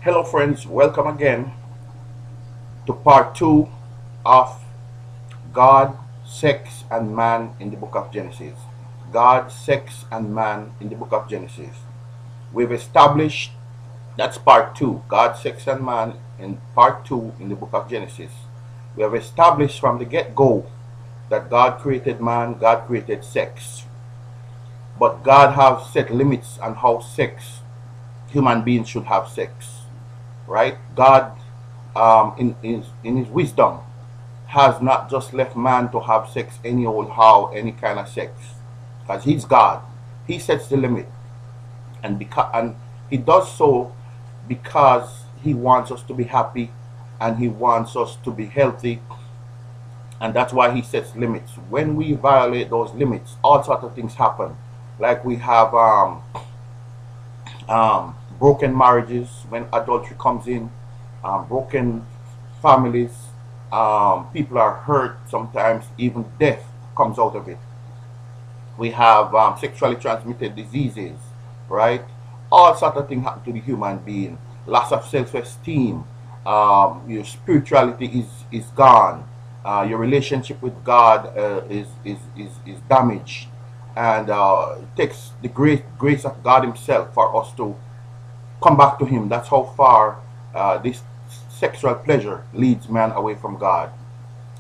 Hello friends, welcome again to part 2 of God, Sex and Man in the book of Genesis. God, Sex and Man in the book of Genesis. We've established, that's part 2, God, Sex and Man in part 2 in the book of Genesis. We have established from the get-go that God created man, God created sex. But God has set limits on how human beings should have sex. Right? God, in his wisdom, has not just left man to have sex any old how, any kind of sex, because he's God. He sets the limit, and he does so because he wants us to be happy, and he wants us to be healthy, and that's why he sets limits. When we violate those limits, all sorts of things happen. Like we have broken marriages when adultery comes in, broken families, people are hurt, sometimes even death comes out of it. We have sexually transmitted diseases, right? All sorts of things happen to the human being. Loss of self-esteem, your spirituality is gone, your relationship with God is damaged, and it takes the grace of God himself for us to come back to him. That's how far this sexual pleasure leads man away from God.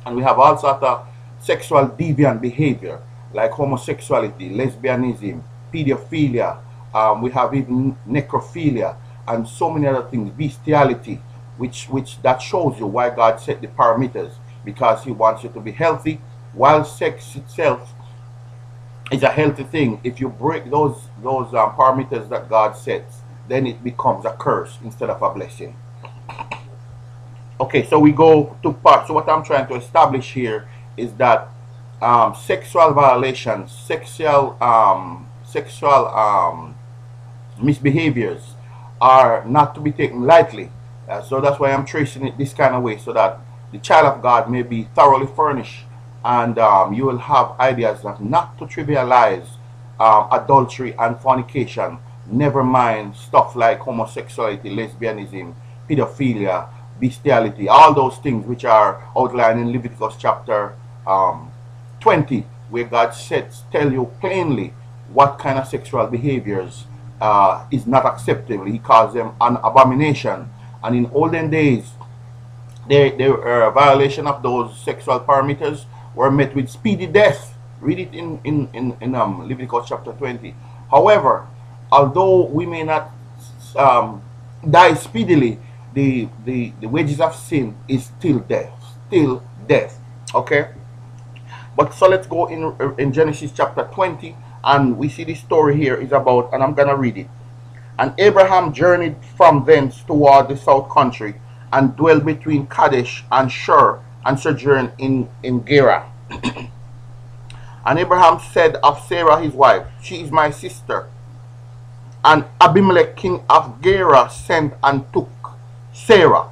And we have all sorts of sexual deviant behavior like homosexuality, lesbianism, pedophelia. We have even necrophelia and so many other things, beastiality, which that shows you why God set the parameters, because he wants you to be healthy, while sex itself is a healthy thing. If you break those parameters that God sets, then it becomes a curse instead of a blessing. Okay, so we go to part. So what I'm trying to establish here is that sexual violations, sexual misbehaviors are not to be taken lightly. So that's why I'm tracing it this kind of way, so that the child of God may be thoroughly furnished, and you will have ideas that not to trivialize adultery and fornication. Never mind stuff like homosexuality, lesbianism, pedophilia, beastiality, all those things which are outlined in Leviticus chapter 20, where God tell you plainly what kind of sexual behaviors is not acceptable. He calls them an abomination. And in olden days, the violation of those sexual parameters were met with speedy death. Read it in Leviticus chapter 20. However, although we may not die speedily, the wages of sin is still death. Still death. Okay? But so let's go in Genesis chapter 20, and we see this story here is about, and I'm gonna read it. And Abraham journeyed from thence toward the south country, and dwelt between Kadesh and Shur, and sojourned in Gerar. And Abraham said of Sarah his wife, she is my sister. And Abimelech king of Gerar sent and took Sarah.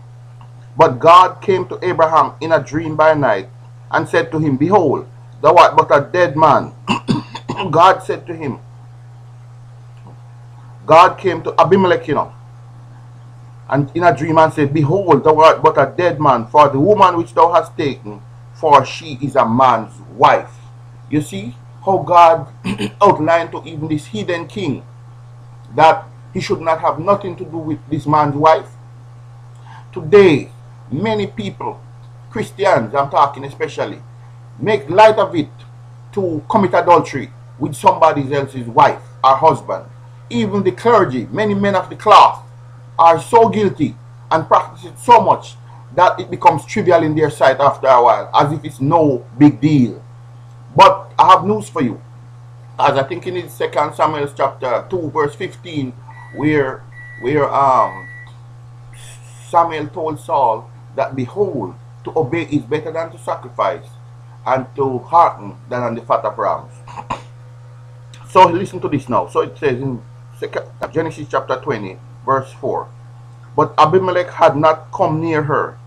But God came to Abraham in a dream by night, and said to him, behold, thou art but a dead man. God said to him, God came to Abimelech, and in a dream, and said, behold, thou art but a dead man, for the woman which thou hast taken, for she is a man's wife. You see how God outlined to even this heathen king that he should not have nothing to do with this man's wife. Today, many people, Christians I'm talking especially, make light of it to commit adultery with somebody else's wife or husband. Even the clergy, many men of the cloth, are so guilty and practice it so much that it becomes trivial in their sight after a while, as if it's no big deal. But I have news for you. As I think in 2 Samuel chapter 2 verse 15, where Samuel told Saul that, behold, to obey is better than to sacrifice, and to hearken than on the fat of rams. So listen to this now. So it says in Genesis chapter 20 verse 4, but Abimelech had not come near her,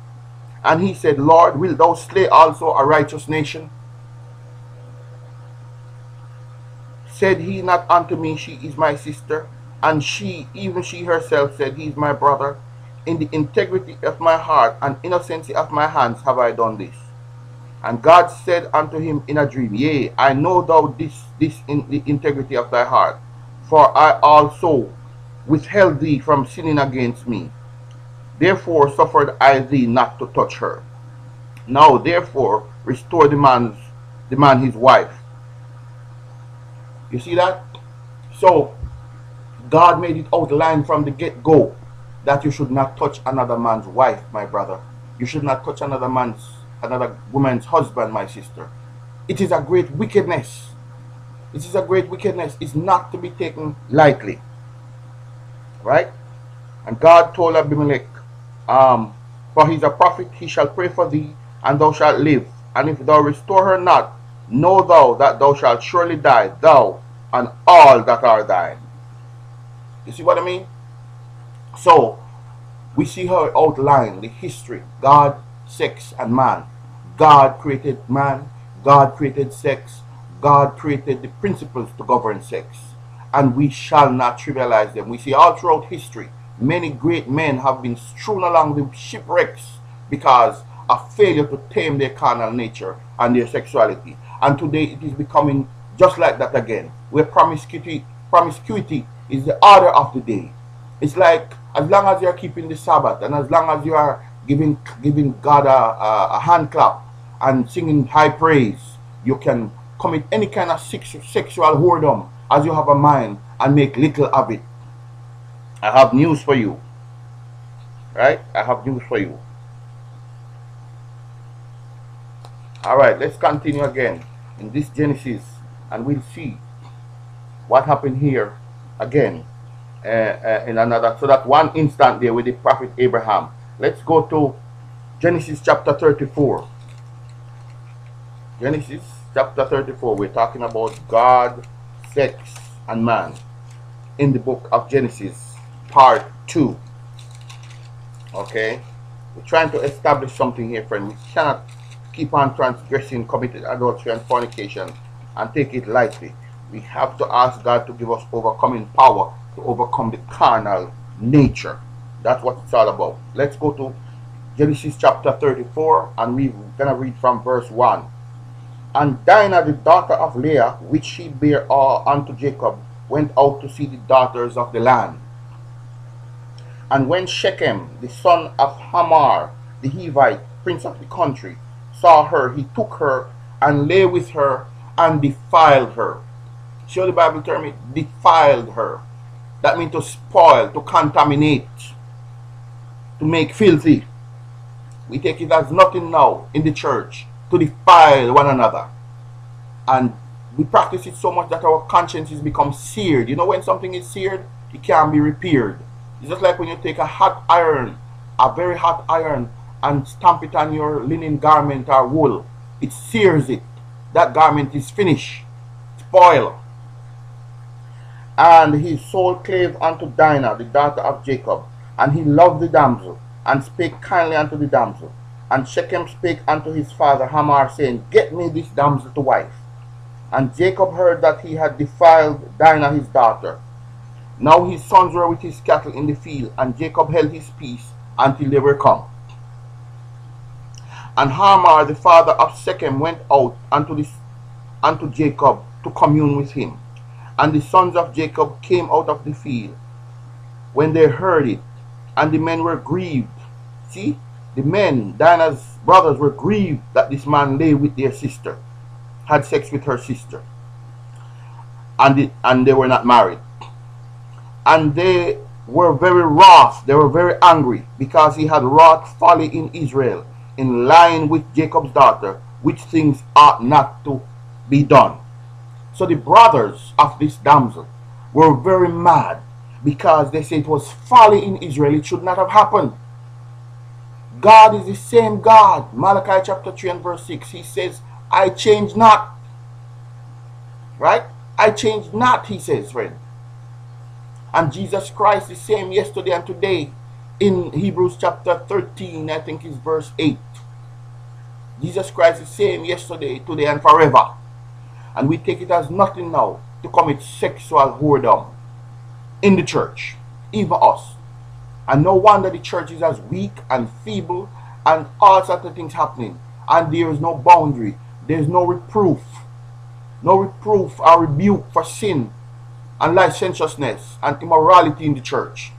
and he said, Lord, wilt thou slay also a righteous nation? Said he not unto me, she is my sister? And she, even she herself, said, he is my brother. In the integrity of my heart and innocency of my hands have I done this. And God said unto him in a dream, Yea, I know thou this in the integrity of thy heart, for I also withheld thee from sinning against me. Therefore suffered I thee not to touch her. Now therefore restore the man his wife. You see that? So God made it outlined from the get-go that you should not touch another man's wife, my brother. You should not touch another woman's husband, my sister. It is a great wickedness. It is a great wickedness. It's not to be taken lightly. Right? And God told Abimelech, for he is a prophet, he shall pray for thee, and thou shalt live. And if thou restore her not, know thou that thou shalt surely die, thou and all that are thine. You see what I mean? So, we see how outlined the history. God, sex, and man. God created man. God created sex. God created the principles to govern sex. And we shall not trivialize them. We see all throughout history, many great men have been strewn along the shipwrecks because of failure to tame their carnal nature and their sexuality. And today it is becoming just like that again, where promiscuity is the order of the day. It's like, as long as you're keeping the Sabbath and as long as you are giving God a hand clap and singing high praise, you can commit any kind of sexual whoredom as you have a mind and make little of it. I have news for you. Right? I have news for you. Alright, let's continue again in this Genesis and we'll see what happened here again in another. So that one instant there with the prophet Abraham. Let's go to Genesis chapter 34. Genesis chapter 34. We're talking about God, sex, and man in the book of Genesis, part 2. Okay? We're trying to establish something here, friend. We cannot keep on transgressing, committed adultery and fornication and take it lightly. We have to ask God to give us overcoming power to overcome the carnal nature. That's what it's all about. Let's go to Genesis chapter 34 and we're going to read from verse 1. And Dinah, the daughter of Leah, which she bare unto Jacob, went out to see the daughters of the land. And when Shechem, the son of Hamor, the Hivite, prince of the country, saw her, he took her and lay with her and defiled her. See how the Bible term it? Defiled her. That means to spoil, to contaminate, to make filthy. We take it as nothing now in the church to defile one another. And we practice it so much that our consciences become seared. You know, when something is seared, it can't be repaired. It's just like when you take a hot iron, a very hot iron, and stamp it on your linen garment or wool. It sears it. That garment is finished, spoiled. And his soul clave unto Dinah, the daughter of Jacob, and he loved the damsel, and spake kindly unto the damsel. And Shechem spake unto his father Hamor, saying, Get me this damsel to wife. And Jacob heard that he had defiled Dinah his daughter. Now his sons were with his cattle in the field, and Jacob held his peace until they were come. And Hamor, the father of Shechem, went out unto Jacob to commune with him. And the sons of Jacob came out of the field when they heard it, and the men were grieved. See, the men, Dinah's brothers, were grieved that this man lay with their sister, had sex with her sister, and they were not married. And they were very wroth, they were very angry, because he had wrought folly in Israel, in lying with Jacob's daughter, which things ought not to be done. So the brothers of this damsel were very mad, because they said it was folly in Israel, it should not have happened. God is the same God. Malachi chapter 3 and verse 6, he says, I change not. Right? I change not, he says, friend. And Jesus Christ is the same yesterday and today. In Hebrews chapter 13, I think is verse 8. Jesus Christ is the same yesterday, today, and forever. And we take it as nothing now to commit sexual whoredom in the church, even us. And no wonder the church is as weak and feeble and all sorts of things happening. And there is no boundary. There is no reproof. No reproof or rebuke for sin and licentiousness and immorality in the church.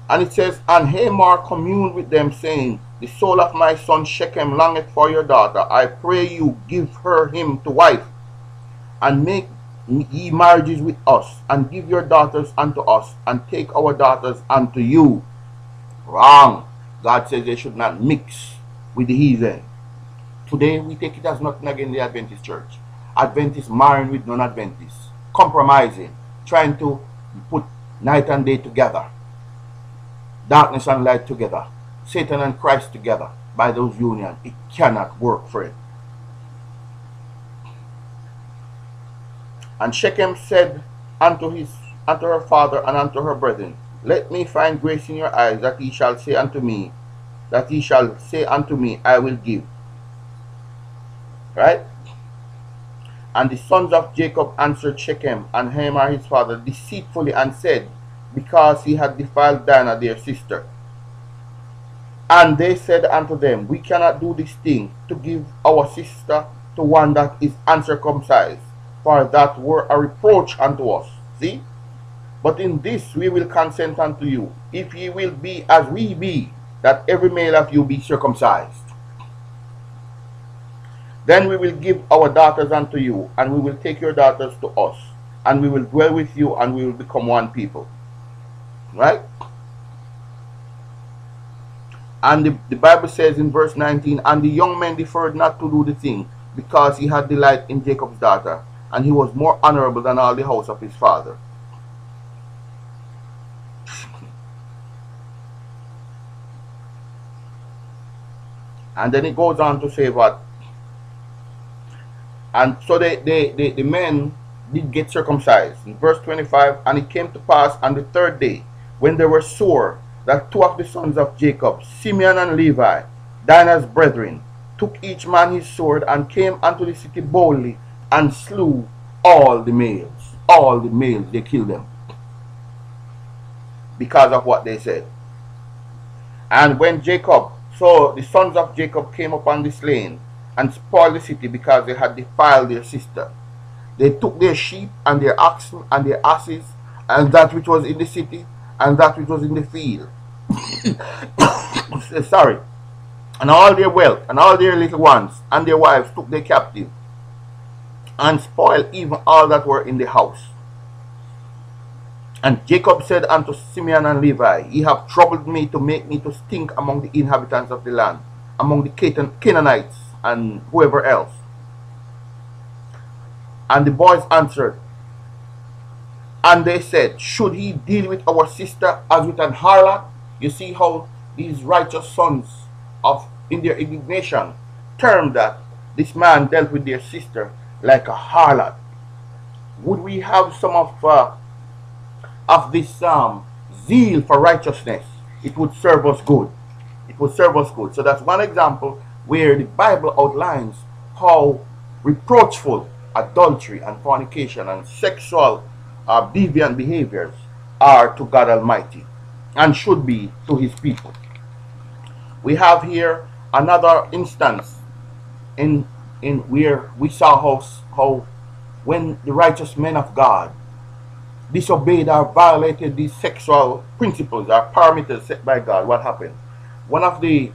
And it says, and Hamor communed with them, saying, the soul of my son Shechem longeth for your daughter. I pray you, give her him to wife, and make ye marriages with us, and give your daughters unto us, and take our daughters unto you. Wrong. God says they should not mix with the heathen. Today we take it as nothing against the Adventist church. Adventists marrying with non-Adventists, compromising, trying to put night and day together, darkness and light together, Satan and Christ together by those unions. It cannot work, friend. And Shechem said unto her father and unto her brethren, let me find grace in your eyes, that ye shall say unto me, I will give. Right? And the sons of Jacob answered Shechem and Hamor his father deceitfully, and said, because he had defiled Dinah their sister. And they said unto them, we cannot do this thing, to give our sister to one that is uncircumcised, for that were a reproach unto us. See? But in this we will consent unto you, if ye will be as we be, that every male of you be circumcised. Then we will give our daughters unto you, and we will take your daughters to us, and we will dwell with you, and we will become one people. Right? And the Bible says in verse 19, and the young man deferred not to do the thing, because he had delight in Jacob's daughter, and he was more honorable than all the house of his father. And then it goes on to say what? And so the men did get circumcised. In verse 25, and it came to pass on the third day, when they were sore, that two of the sons of Jacob, Simeon and Levi, Dinah's brethren, took each man his sword, and came unto the city boldly, and slew all the males. All the males, they killed them, because of what they said. And when Jacob, so the sons of Jacob came upon the slain, and spoiled the city, because they had defiled their sister. They took their sheep, and their oxen, and their asses, and that which was in the city, and that which was in the field. Sorry. And all their wealth, and all their little ones, and their wives took they captive, and spoiled even all that were in the house. And Jacob said unto Simeon and Levi, ye have troubled me to make me to stink among the inhabitants of the land, among the Canaanites, and whoever else. And the boys answered, and they said, should he deal with our sister as with an harlot? You see how these righteous sons of, in their indignation, termed that this man dealt with their sister like a harlot. Would we have some of this zeal for righteousness? It would serve us good. It would serve us good. So that's one example where the Bible outlines how reproachful adultery and fornication and sexual deviant behaviors are to God Almighty, and should be to his people. We have here another instance in where we saw how when the righteous men of God disobeyed or violated these sexual principles or parameters set by God, what happened? One of the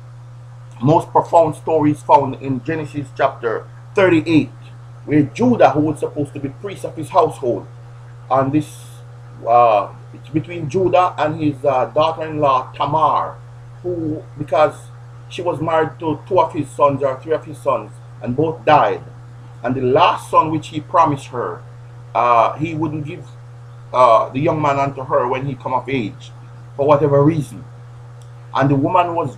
most profound stories found in Genesis chapter 38, where Judah, who was supposed to be priest of his household, and this it's between Judah and his daughter-in-law Tamar, who, because she was married to two of his sons or three of his sons, and both died, and the last son which he promised her, he wouldn't give the young man unto her when he come of age, for whatever reason. And the woman was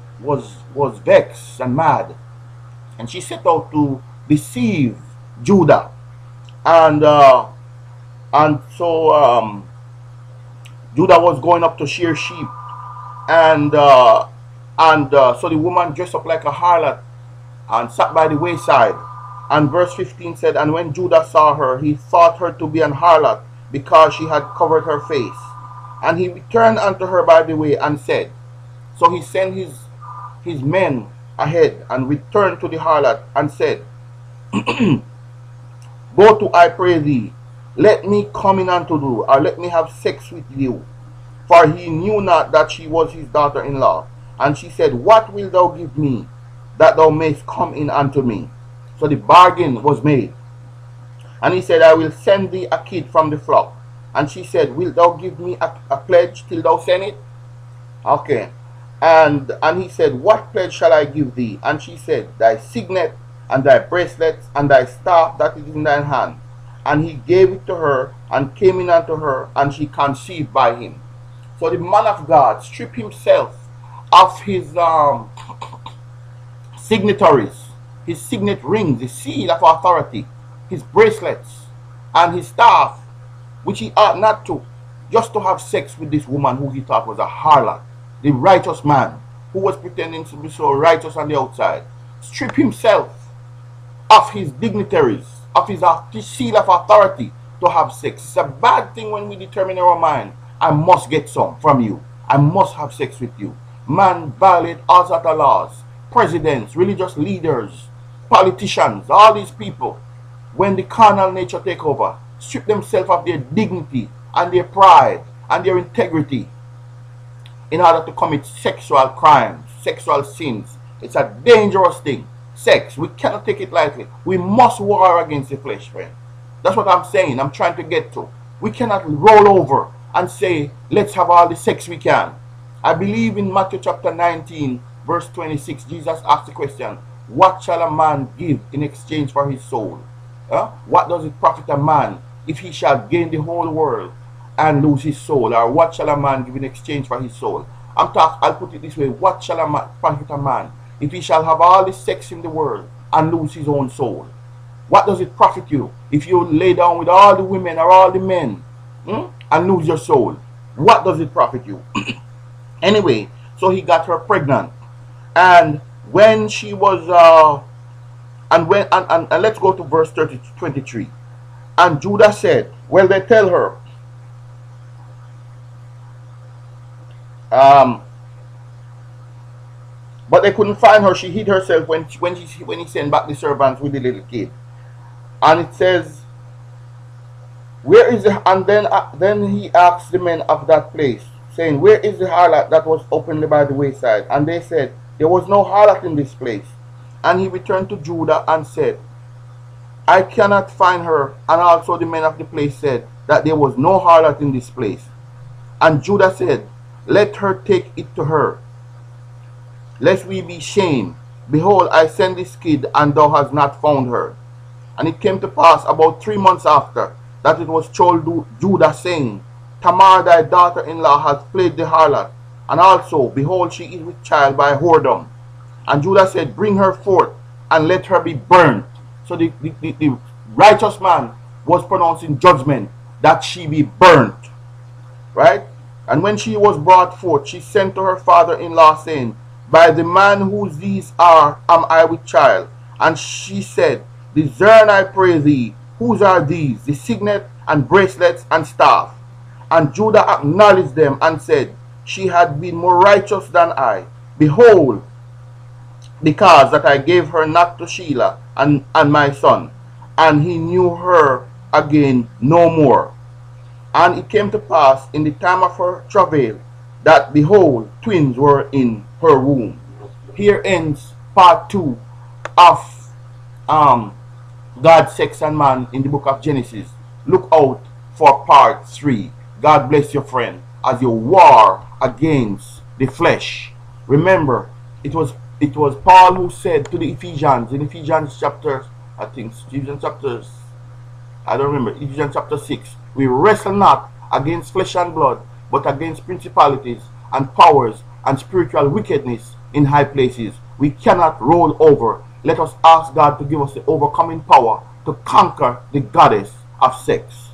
vexed and mad, and she set out to deceive Judah, and so Judah was going up to shear sheep, and so the woman dressed up like a harlot and sat by the wayside. And verse 15 said, and when Judah saw her, he thought her to be an harlot, because she had covered her face. And he returned unto her by the way and said, so he sent his men ahead and returned to the harlot and said, go to, I pray thee, let me come in unto you, or let me have sex with you. For he knew not that she was his daughter-in-law. And she said, what wilt thou give me, that thou mayest come in unto me? So the bargain was made. And he said, I will send thee a kid from the flock. And she said, wilt thou give me a pledge till thou send it? Okay. And he said, what pledge shall I give thee? And she said, thy signet, and thy bracelets, and thy staff that is in thine hand. And he gave it to her, and came in unto her, and she conceived by him. So the man of God stripped himself of his signatories, his signet rings, the seal of authority, his bracelets, and his staff, which he ought not to, just to have sex with this woman who he thought was a harlot, the righteous man who was pretending to be so righteous on the outside. Strip himself of his dignitaries, of his seal of authority to have sex. It's a bad thing when we determine in our mind, I must get some from you, I must have sex with you. Man violate all sorts of laws, presidents, religious leaders, politicians, all these people, when the carnal nature take over, strip themselves of their dignity and their pride and their integrity in order to commit sexual crimes, sexual sins. It's a dangerous thing. Sex, we cannot take it lightly. We must war against the flesh, friend. That's what I'm saying, I'm trying to get to. We cannot roll over and say, let's have all the sex we can. I believe in Matthew chapter 19, verse 26, Jesus asked the question, what shall a man give in exchange for his soul? What does it profit a man if he shall gain the whole world and lose his soul? Or what shall a man give in exchange for his soul? I'll put it this way, what shall a man profit a man if he shall have all the sex in the world and lose his own soul? What does it profit you if you lay down with all the women or all the men and lose your soul? What does it profit you? Anyway, so he got her pregnant, and when she was and let's go to verse 23. And Judah said, well, they tell her, but they couldn't find her. She hid herself when he sent back the servants with the little kid. And it says, where is the, and then he asked the men of that place, saying, where is the harlot that was openly by the wayside? And they said, there was no harlot in this place. And he returned to Judah and said, I cannot find her. And also the men of the place said that there was no harlot in this place. And Judah said, let her take it to her, lest we be shamed. Behold, I send this kid, and thou hast not found her. And it came to pass about 3 months after, that it was told Judah, saying, Tamar thy daughter-in-law hath played the harlot, and also, behold, she is with child by whoredom. And Judah said, bring her forth, and let her be burnt. So the righteous man was pronouncing judgment that she be burnt. Right? And when she was brought forth, she sent to her father-in-law, saying, by the man whose these are, am I with child. And she said, discern, I pray thee, whose are these, the signet and bracelets and staff? And Judah acknowledged them and said, she had been more righteous than I. Behold, because that I gave her not to Shelah and my son. And he knew her again no more. And it came to pass in the time of her travail, that behold, twins were in her womb. Here ends part 2 of God, sex, and man in the book of Genesis. Look out for part 3. God bless your friend as you war against the flesh. Remember, it was Paul who said to the Ephesians in Ephesians chapter, I think Ephesians chapters, I don't remember, Ephesians chapter 6, we wrestle not against flesh and blood, but against principalities and powers and spiritual wickedness in high places. We cannot roll over. Let us ask God to give us the overcoming power to conquer the goddess of sex.